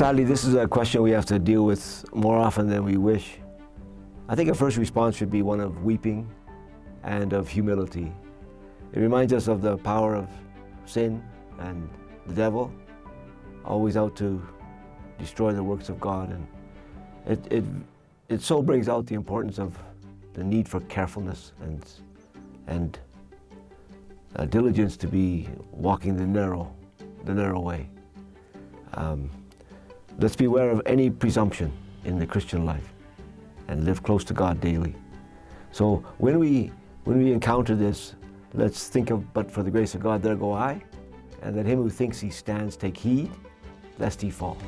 Sadly, this is a question we have to deal with more often than we wish. I think a first response should be one of weeping and of humility. It reminds us of the power of sin and the devil, always out to destroy the works of God. And it so brings out the importance of the need for carefulness and diligence to be walking the narrow way. Let's beware of any presumption in the Christian life and live close to God daily. So when we encounter this, let's think of, but for the grace of God, there go I, and let him who thinks he stands take heed, lest he fall.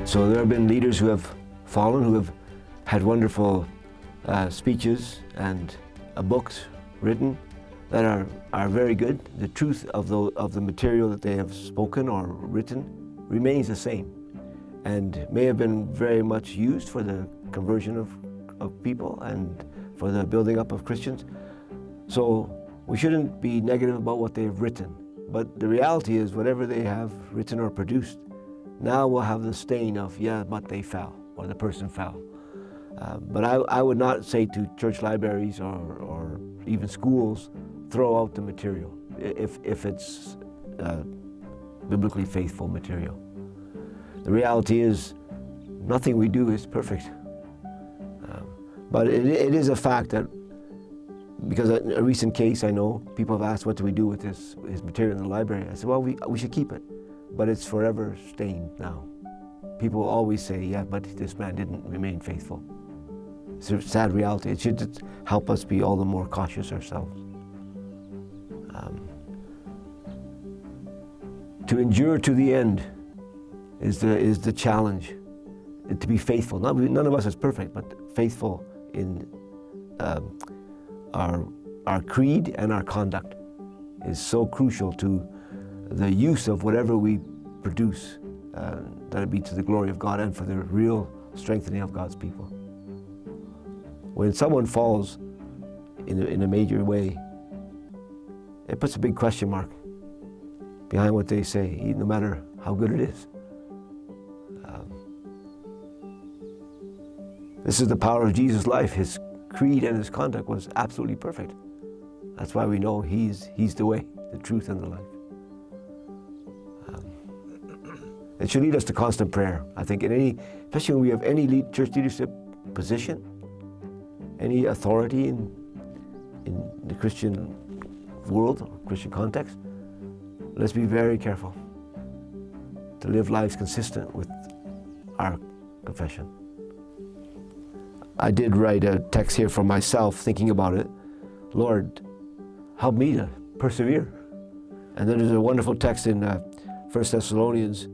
So there have been leaders who have fallen, who have had wonderful speeches and books written that are very good. The truth of the material that they have spoken or written remains the same and may have been very much used for the conversion of people and for the building up of Christians. So we shouldn't be negative about what they've written, but the reality is whatever they have written or produced now will have the stain of, yeah, but they fell, or the person fell. But I would not say to church libraries or even schools, throw out the material if it's biblically faithful material. The reality is nothing we do is perfect. But it is a fact that, because a recent case I know, people have asked what do we do with his material in the library. I said, well, we should keep it, but it's forever stained now. People always say, yeah, but this man didn't remain faithful. It's a sad reality. It should just help us be all the more cautious ourselves. To endure to the end is the challenge. To be faithful. None of us is perfect, but faithful in our creed and our conduct is so crucial to the use of whatever we produce, that it be to the glory of God and for the real strengthening of God's people. When someone falls in a major way, it puts a big question mark behind what they say, no matter how good it is. This is the power of Jesus' life. His creed and his conduct was absolutely perfect. That's why we know he's the way, the truth, and the life. It should lead us to constant prayer. I think especially when we have any church leadership position, any authority in the Christian world or Christian context, let's be very careful to live lives consistent with our confession. I did write a text here for myself, thinking about it. Lord, help me to persevere. And then there's a wonderful text in 1 Thessalonians,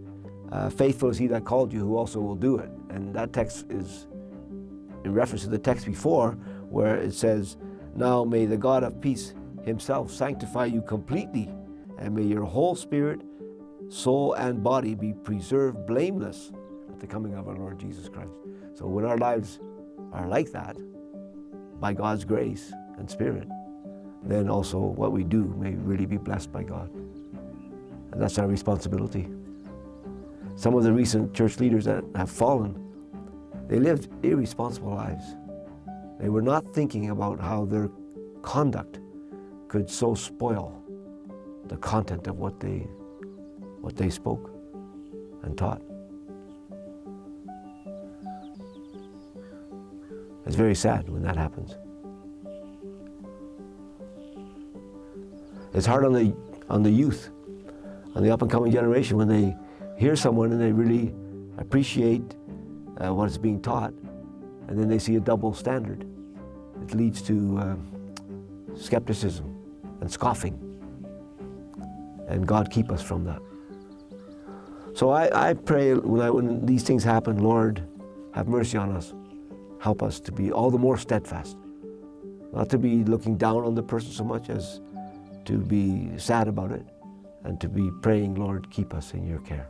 faithful is he that called you, who also will do it. And that text is in reference to the text before, where it says, now may the God of peace himself sanctify you completely, and may your whole spirit, soul, and body be preserved blameless at the coming of our Lord Jesus Christ. So when our lives are like that, by God's grace and Spirit, then also what we do may really be blessed by God. And that's our responsibility. Some of the recent church leaders that have fallen, they lived irresponsible lives. They were not thinking about how their conduct could so spoil the content of what they spoke and taught. It's very sad when that happens. It's hard on the youth, on the up-and-coming generation, when they hear someone and they really appreciate what is being taught, and then they see a double standard. It leads to skepticism and scoffing, and God keep us from that. So I pray when these things happen, Lord, have mercy on us. Help us to be all the more steadfast, not to be looking down on the person so much as to be sad about it, and to be praying, Lord, keep us in your care.